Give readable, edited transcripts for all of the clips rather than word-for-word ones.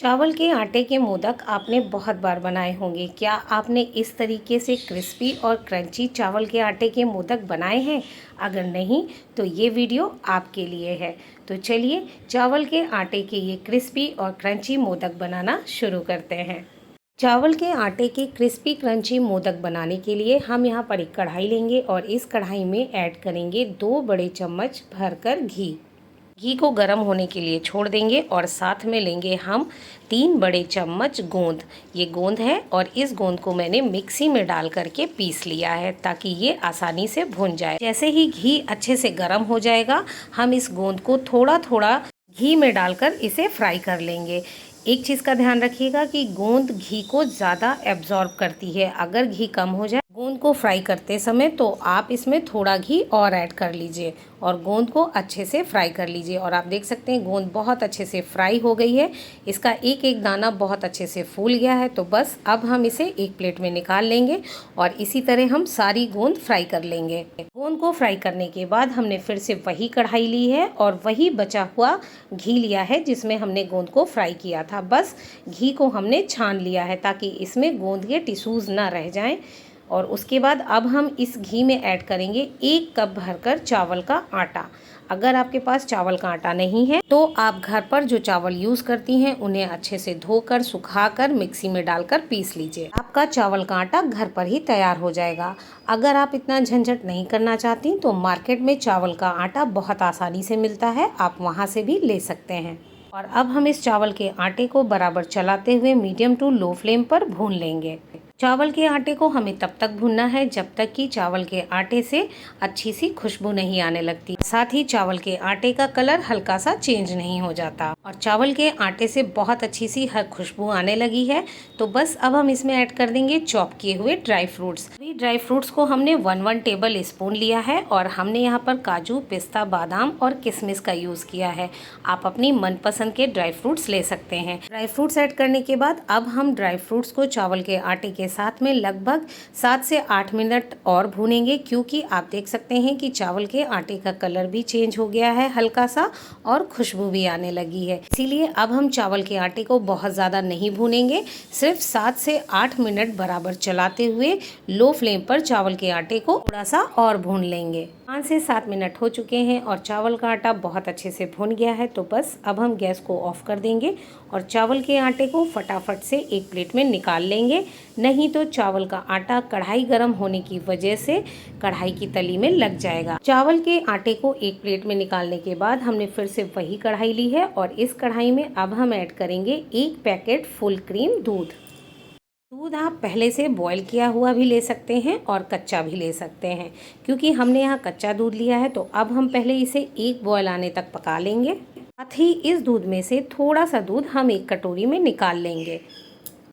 चावल के आटे के मोदक आपने बहुत बार बनाए होंगे। क्या आपने इस तरीके से क्रिस्पी और क्रंची चावल के आटे के मोदक बनाए हैं? अगर नहीं तो ये वीडियो आपके लिए है। तो चलिए चावल के आटे के ये क्रिस्पी और क्रंची मोदक बनाना शुरू करते हैं। चावल के आटे के क्रिस्पी क्रंची मोदक बनाने के लिए हम यहाँ पर एक कढ़ाई लेंगे और इस कढ़ाई में ऐड करेंगे 2 बड़े चम्मच भरकर घी। घी को गर्म होने के लिए छोड़ देंगे और साथ में लेंगे हम 3 बड़े चम्मच गोंद। ये गोंद है और इस गोंद को मैंने मिक्सी में डाल करके पीस लिया है ताकि ये आसानी से भुन जाए। जैसे ही घी अच्छे से गर्म हो जाएगा हम इस गोंद को थोड़ा थोड़ा घी में डालकर इसे फ्राई कर लेंगे। एक चीज़ का ध्यान रखिएगा कि गोंद घी को ज़्यादा एब्जॉर्ब करती है। अगर घी कम हो जाए गोंद को फ्राई करते समय तो आप इसमें थोड़ा घी और ऐड कर लीजिए और गोंद को अच्छे से फ्राई कर लीजिए। और आप देख सकते हैं गोंद बहुत अच्छे से फ्राई हो गई है। इसका एक एक दाना बहुत अच्छे से फूल गया है। तो बस अब हम इसे एक प्लेट में निकाल लेंगे और इसी तरह हम सारी गोंद फ्राई कर लेंगे। गोंद को फ्राई करने के बाद हमने फिर से वही कढ़ाई ली है और वही बचा हुआ घी लिया है जिसमें हमने गोंद को फ्राई किया था। बस घी को हमने छान लिया है ताकि इसमें गोंद के टिश्यूज़ ना रह जाएं। और उसके बाद अब हम इस घी में ऐड करेंगे 1 कप भरकर चावल का आटा। अगर आपके पास चावल का आटा नहीं है तो आप घर पर जो चावल यूज़ करती हैं उन्हें अच्छे से धोकर सुखाकर मिक्सी में डालकर पीस लीजिए। आपका चावल का आटा घर पर ही तैयार हो जाएगा। अगर आप इतना झंझट नहीं करना चाहती तो मार्केट में चावल का आटा बहुत आसानी से मिलता है, आप वहाँ से भी ले सकते हैं। और अब हम इस चावल के आटे को बराबर चलाते हुए मीडियम टू लो फ्लेम पर भून लेंगे। चावल के आटे को हमें तब तक भूनना है जब तक कि चावल के आटे से अच्छी सी खुशबू नहीं आने लगती, साथ ही चावल के आटे का कलर हल्का सा चेंज नहीं हो जाता। और चावल के आटे से बहुत अच्छी सी हर खुशबू आने लगी है। तो बस अब हम इसमें ऐड कर देंगे चॉप किए हुए ड्राई फ्रूट्स। ड्राई फ्रूट्स को हमने 1 टेबल स्पून लिया है और हमने यहाँ पर काजू, पिस्ता, बादाम और किशमिश का यूज़ किया है। आप अपनी मनपसंद के ड्राई फ्रूट्स ले सकते हैं। ड्राई फ्रूट्स ऐड करने के बाद अब हम ड्राई फ्रूट्स को चावल के आटे के साथ में लगभग 7 से 8 मिनट और भूनेंगे, क्योंकि आप देख सकते हैं कि चावल के आटे का कलर भी चेंज हो गया है हल्का सा और खुशबू भी आने लगी है। इसीलिए अब हम चावल के आटे को बहुत ज़्यादा नहीं भूनेंगे, सिर्फ 7 से 8 मिनट बराबर चलाते हुए लो फ्लेम पर चावल के आटे को थोड़ा सा और भून लेंगे। 5 से 7 मिनट हो चुके हैं और चावल का आटा बहुत अच्छे से भुन गया है। तो बस अब हम गैस को ऑफ कर देंगे और चावल के आटे को फटाफट से एक प्लेट में निकाल लेंगे। नहीं तो चावल का आटा कढ़ाई गर्म होने की वजह से कढ़ाई की तली में लग जाएगा। चावल के आटे को एक प्लेट में निकालने के बाद हमने फिर से वही कढ़ाई ली है और इस कढ़ाई में अब हम ऐड करेंगे 1 पैकेट फुल क्रीम दूध। दूध आप पहले से बॉईल किया हुआ भी ले सकते हैं और कच्चा भी ले सकते हैं। क्योंकि हमने यहाँ कच्चा दूध लिया है तो अब हम पहले इसे 1 बॉयल आने तक पका लेंगे। साथ ही इस दूध में से थोड़ा सा दूध हम एक कटोरी में निकाल लेंगे।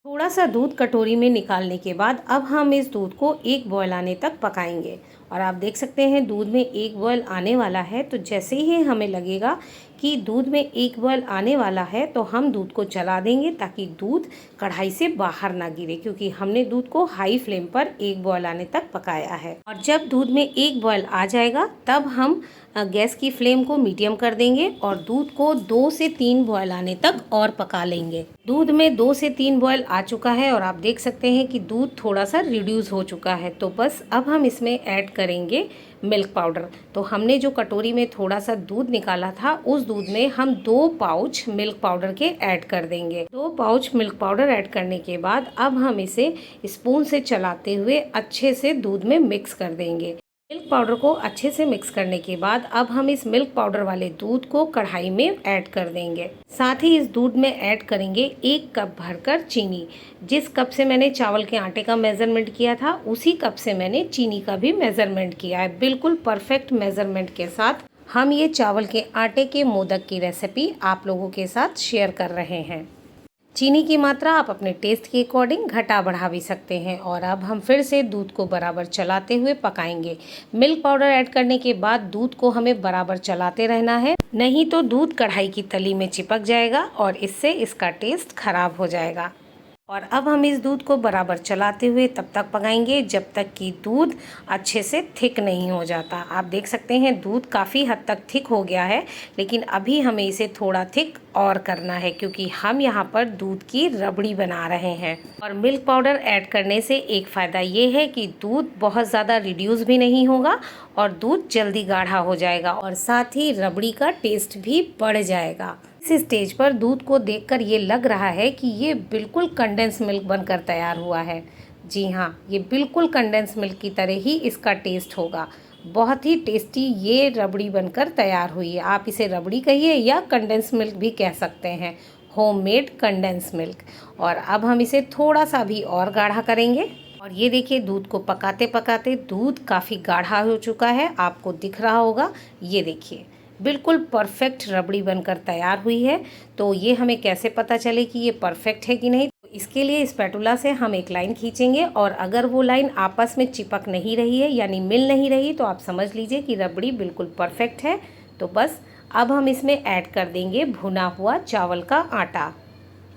थोड़ा सा दूध कटोरी में निकालने के बाद अब हम इस दूध को 1 बॉयल आने तक पकाएंगे। और आप देख सकते हैं दूध में 1 बॉयल आने वाला है। तो जैसे ही हमें लगेगा कि दूध में 1 बॉयल आने वाला है तो हम दूध को चला देंगे ताकि दूध कढ़ाई से बाहर ना गिरे, क्योंकि हमने दूध को हाई फ्लेम पर 1 बॉयल आने तक पकाया है। और जब दूध में 1 बॉयल आ जाएगा तब हम गैस की फ्लेम को मीडियम कर देंगे और दूध को 2 से 3 बॉयल आने तक और पका लेंगे। दूध में 2 से 3 बॉयल आ चुका है और आप देख सकते हैं कि दूध थोड़ा सा रिड्यूस हो चुका है। तो बस अब हम इसमें ऐड करेंगे मिल्क पाउडर। तो हमने जो कटोरी में थोड़ा सा दूध निकाला था उस दूध में हम 2 पाउच मिल्क पाउडर के ऐड कर देंगे। 2 पाउच मिल्क पाउडर ऐड करने के बाद अब हम इसे स्पून से चलाते हुए अच्छे से दूध में मिक्स कर देंगे। मिल्क पाउडर को अच्छे से मिक्स करने के बाद अब हम इस मिल्क पाउडर वाले दूध को कढ़ाई में ऐड कर देंगे। साथ ही इस दूध में ऐड करेंगे 1 कप भरकर चीनी। जिस कप से मैंने चावल के आटे का मेज़रमेंट किया था उसी कप से मैंने चीनी का भी मेज़रमेंट किया है। बिल्कुल परफेक्ट मेज़रमेंट के साथ हम ये चावल के आटे के मोदक की रेसिपी आप लोगों के साथ शेयर कर रहे हैं। चीनी की मात्रा आप अपने टेस्ट के अकॉर्डिंग घटा बढ़ा भी सकते हैं। और अब हम फिर से दूध को बराबर चलाते हुए पकाएंगे। मिल्क पाउडर ऐड करने के बाद दूध को हमें बराबर चलाते रहना है, नहीं तो दूध कढ़ाई की तली में चिपक जाएगा और इससे इसका टेस्ट खराब हो जाएगा। और अब हम इस दूध को बराबर चलाते हुए तब तक पकाएंगे जब तक कि दूध अच्छे से थिक नहीं हो जाता। आप देख सकते हैं दूध काफ़ी हद तक थिक हो गया है, लेकिन अभी हमें इसे थोड़ा थिक और करना है क्योंकि हम यहाँ पर दूध की रबड़ी बना रहे हैं। और मिल्क पाउडर ऐड करने से एक फ़ायदा ये है कि दूध बहुत ज़्यादा रिड्यूस भी नहीं होगा और दूध जल्दी गाढ़ा हो जाएगा और साथ ही रबड़ी का टेस्ट भी बढ़ जाएगा। इस स्टेज पर दूध को देखकर ये लग रहा है कि ये बिल्कुल कंडेंस मिल्क बनकर तैयार हुआ है। जी हाँ, ये बिल्कुल कंडेंस मिल्क की तरह ही इसका टेस्ट होगा। बहुत ही टेस्टी ये रबड़ी बनकर तैयार हुई है। आप इसे रबड़ी कहिए या कंडेंस मिल्क भी कह सकते हैं, होममेड कंडेंस मिल्क। और अब हम इसे थोड़ा सा भी और गाढ़ा करेंगे। और ये देखिए दूध को पकाते पकाते दूध काफ़ी गाढ़ा हो चुका है, आपको दिख रहा होगा। ये देखिए बिल्कुल परफेक्ट रबड़ी बनकर तैयार हुई है। तो ये हमें कैसे पता चले कि ये परफेक्ट है कि नहीं, तो इसके लिए स्पैटुला से हम एक लाइन खींचेंगे और अगर वो लाइन आपस में चिपक नहीं रही है यानी मिल नहीं रही तो आप समझ लीजिए कि रबड़ी बिल्कुल परफेक्ट है। तो बस अब हम इसमें ऐड कर देंगे भुना हुआ चावल का आटा।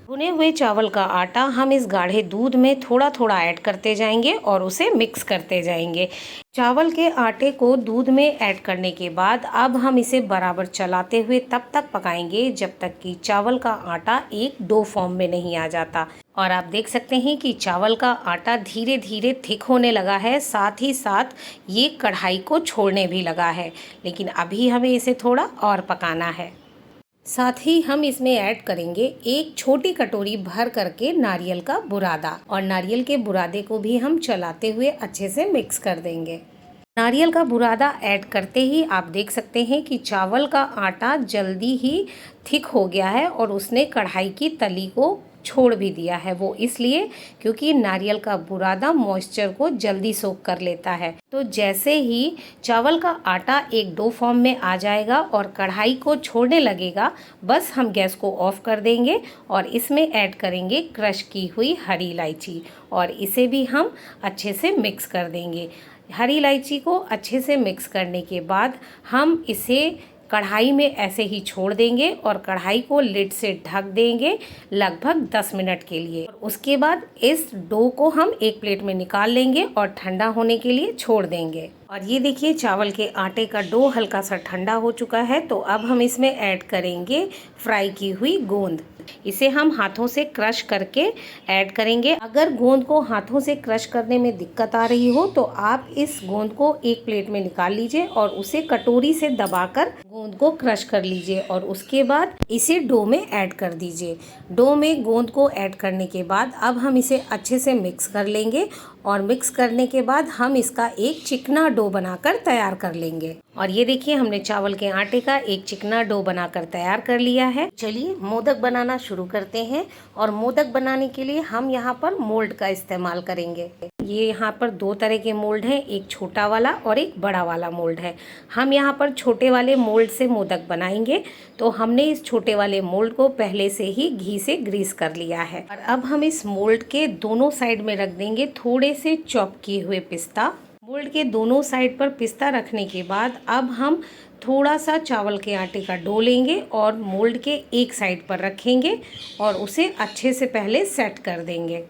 भुने हुए चावल का आटा हम इस गाढ़े दूध में थोड़ा थोड़ा ऐड करते जाएंगे और उसे मिक्स करते जाएंगे। चावल के आटे को दूध में ऐड करने के बाद अब हम इसे बराबर चलाते हुए तब तक पकाएंगे जब तक कि चावल का आटा एक डो फॉर्म में नहीं आ जाता। और आप देख सकते हैं कि चावल का आटा धीरे धीरे थिक होने लगा है, साथ ही साथ ये कढ़ाई को छोड़ने भी लगा है, लेकिन अभी हमें इसे थोड़ा और पकाना है। साथ ही हम इसमें ऐड करेंगे एक छोटी कटोरी भर करके नारियल का बुरादा और नारियल के बुरादे को भी हम चलाते हुए अच्छे से मिक्स कर देंगे। नारियल का बुरादा ऐड करते ही आप देख सकते हैं कि चावल का आटा जल्दी ही थिक हो गया है और उसने कढ़ाई की तली को छोड़ भी दिया है। वो इसलिए क्योंकि नारियल का बुरादा मॉइस्चर को जल्दी सोख कर लेता है। तो जैसे ही चावल का आटा एक डो फॉर्म में आ जाएगा और कढ़ाई को छोड़ने लगेगा, बस हम गैस को ऑफ कर देंगे और इसमें ऐड करेंगे क्रश की हुई हरी इलायची और इसे भी हम अच्छे से मिक्स कर देंगे। हरी इलायची को अच्छे से मिक्स करने के बाद हम इसे कढ़ाई में ऐसे ही छोड़ देंगे और कढ़ाई को लिड से ढक देंगे लगभग 10 मिनट के लिए। और उसके बाद इस डो को हम एक प्लेट में निकाल लेंगे और ठंडा होने के लिए छोड़ देंगे। और ये देखिए चावल के आटे का डो हल्का सा ठंडा हो चुका है। तो अब हम इसमें ऐड करेंगे फ्राई की हुई गोंद। इसे हम हाथों से क्रश करके ऐड करेंगे। अगर गोंद को हाथों से क्रश करने में दिक्कत आ रही हो तो आप इस गोंद को एक प्लेट में निकाल लीजिए और उसे कटोरी से दबाकर गोंद को क्रश कर लीजिए और उसके बाद इसे डो में ऐड कर दीजिए। डो में गोंद को ऐड करने के बाद अब हम इसे अच्छे से मिक्स कर लेंगे और मिक्स करने के बाद हम इसका एक चिकना डो बनाकर तैयार कर लेंगे। और ये देखिए हमने चावल के आटे का एक चिकना डो बनाकर तैयार कर लिया है। चलिए मोदक बनाना शुरू करते हैं। और मोदक बनाने के लिए हम यहाँ पर मोल्ड का इस्तेमाल करेंगे। ये यहाँ पर दो तरह के मोल्ड हैं, एक छोटा वाला और एक बड़ा वाला मोल्ड है। हम यहाँ पर छोटे वाले मोल्ड से मोदक बनाएंगे। तो हमने इस छोटे वाले मोल्ड को पहले से ही घी से ग्रीस कर लिया है। और अब हम इस मोल्ड के दोनों साइड में रख देंगे थोड़े से चॉप किए हुए पिस्ता। मोल्ड के दोनों साइड पर पिस्ता रखने के बाद अब हम थोड़ा सा चावल के आटे का डो लेंगे और मोल्ड के एक साइड पर रखेंगे और उसे अच्छे से पहले सेट कर देंगे।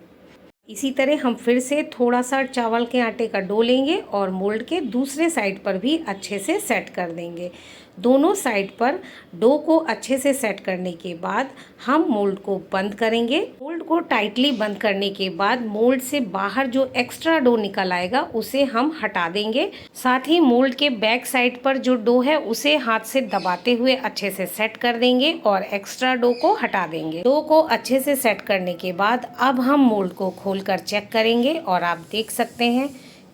इसी तरह हम फिर से थोड़ा सा चावल के आटे का डो लेंगे और मोल्ड के दूसरे साइड पर भी अच्छे से सेट कर देंगे। दोनों साइड पर डो को अच्छे से सेट करने के बाद हम मोल्ड को बंद करेंगे। मोल्ड को टाइटली बंद करने के बाद मोल्ड से बाहर जो एक्स्ट्रा डो निकल आएगा उसे हम हटा देंगे। साथ ही मोल्ड के बैक साइड पर जो डो है उसे हाथ से दबाते हुए अच्छे से सेट कर देंगे और एक्स्ट्रा डो को हटा देंगे। डो को अच्छे से सेट करने के बाद अब हम मोल्ड को खोलकर चेक करेंगे और आप देख सकते हैं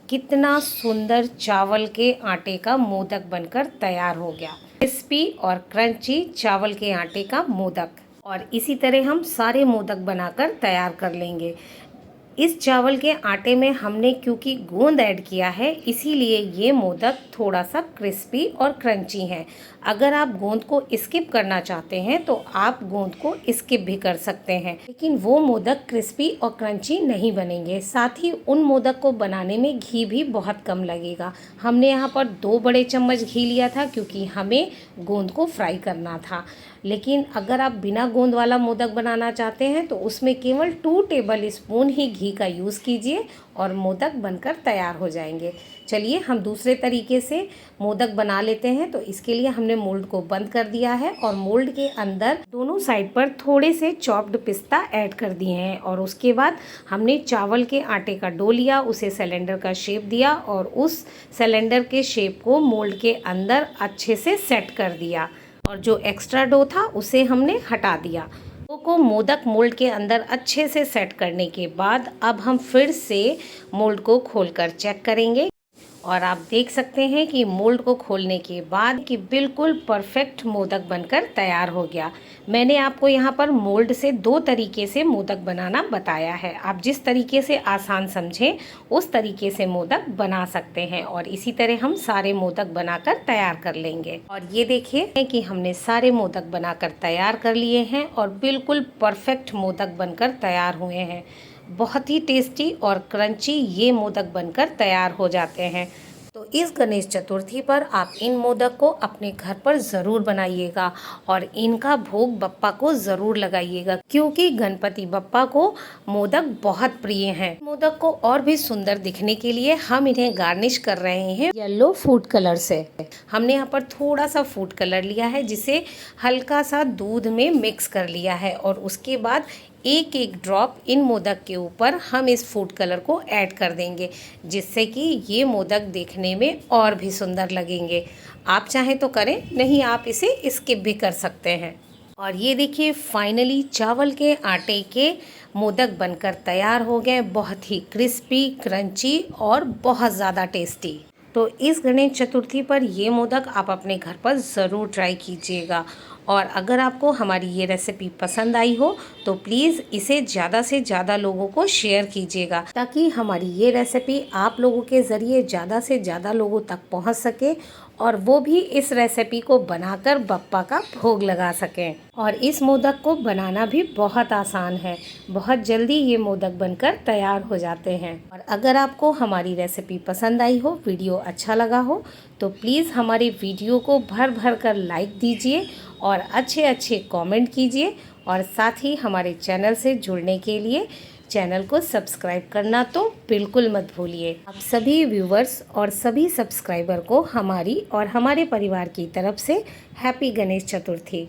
कितना सुंदर चावल के आटे का मोदक बनकर तैयार हो गया। क्रिस्पी और क्रंची चावल के आटे का मोदक। और इसी तरह हम सारे मोदक बनाकर तैयार कर लेंगे। इस चावल के आटे में हमने क्योंकि गोंद ऐड किया है इसीलिए ये मोदक थोड़ा सा क्रिस्पी और क्रंची हैं। अगर आप गोंद को स्किप करना चाहते हैं तो आप गोंद को स्किप भी कर सकते हैं, लेकिन वो मोदक क्रिस्पी और क्रंची नहीं बनेंगे। साथ ही उन मोदक को बनाने में घी भी बहुत कम लगेगा। हमने यहाँ पर 2 बड़े चम्मच घी लिया था क्योंकि हमें गोंद को फ्राई करना था। लेकिन अगर आप बिना गोंद वाला मोदक बनाना चाहते हैं तो उसमें केवल 2 टेबल स्पून ही घी का यूज़ कीजिए और मोदक बनकर तैयार हो जाएंगे। चलिए हम दूसरे तरीके से मोदक बना लेते हैं। तो इसके लिए हमने मोल्ड को बंद कर दिया है और मोल्ड के अंदर दोनों साइड पर थोड़े से चॉप्ड पिस्ता ऐड कर दिए हैं और उसके बाद हमने चावल के आटे का डो लिया, उसे सिलेंडर का शेप दिया और उस सिलेंडर के शेप को मोल्ड के अंदर अच्छे से सेट कर दिया और जो एक्स्ट्रा डो था उसे हमने हटा दिया। डो को मोदक मोल्ड के अंदर अच्छे से सेट करने के बाद अब हम फिर से मोल्ड को खोलकर चेक करेंगे और आप देख सकते हैं कि मोल्ड को खोलने के बाद कि बिल्कुल परफेक्ट मोदक बनकर तैयार हो गया। मैंने आपको यहाँ पर मोल्ड से 2 तरीके से मोदक बनाना बताया है। आप जिस तरीके से आसान समझें उस तरीके से मोदक बना सकते हैं और इसी तरह हम सारे मोदक बनाकर तैयार कर लेंगे। और ये देखिए कि हमने सारे मोदक बनाकर तैयार कर लिए हैं और बिल्कुल परफेक्ट मोदक बनकर तैयार हुए हैं। बहुत ही टेस्टी और क्रंची ये मोदक बनकर तैयार हो जाते हैं। तो इस गणेश चतुर्थी पर आप इन मोदक को अपने घर पर ज़रूर बनाइएगा और इनका भोग बप्पा को ज़रूर लगाइएगा, क्योंकि गणपति बप्पा को मोदक बहुत प्रिय हैं। मोदक को और भी सुंदर दिखने के लिए हम इन्हें गार्निश कर रहे हैं येलो फूड कलर से। हमने यहाँ पर थोड़ा सा फूड कलर लिया है जिसे हल्का सा दूध में मिक्स कर लिया है और उसके बाद एक एक ड्रॉप इन मोदक के ऊपर हम इस फूड कलर को ऐड कर देंगे, जिससे कि ये मोदक देखने में और भी सुंदर लगेंगे। आप चाहें तो करें, नहीं आप इसे स्किप भी कर सकते हैं। और ये देखिए फाइनली चावल के आटे के मोदक बनकर तैयार हो गए, बहुत ही क्रिस्पी, क्रंची और बहुत ज़्यादा टेस्टी। तो इस गणेश चतुर्थी पर ये मोदक आप अपने घर पर ज़रूर ट्राई कीजिएगा। और अगर आपको हमारी ये रेसिपी पसंद आई हो तो प्लीज़ इसे ज़्यादा से ज़्यादा लोगों को शेयर कीजिएगा, ताकि हमारी ये रेसिपी आप लोगों के ज़रिए ज़्यादा से ज़्यादा लोगों तक पहुंच सके और वो भी इस रेसिपी को बनाकर बप्पा का भोग लगा सकें। और इस मोदक को बनाना भी बहुत आसान है, बहुत जल्दी ये मोदक बनकर तैयार हो जाते हैं। और अगर आपको हमारी रेसिपी पसंद आई हो, वीडियो अच्छा लगा हो, तो प्लीज़ हमारे वीडियो को भर भर कर लाइक दीजिए और अच्छे अच्छे कमेंट कीजिए और साथ ही हमारे चैनल से जुड़ने के लिए चैनल को सब्सक्राइब करना तो बिल्कुल मत भूलिए। आप सभी व्यूवर्स और सभी सब्सक्राइबर को हमारी और हमारे परिवार की तरफ से हैप्पी गणेश चतुर्थी।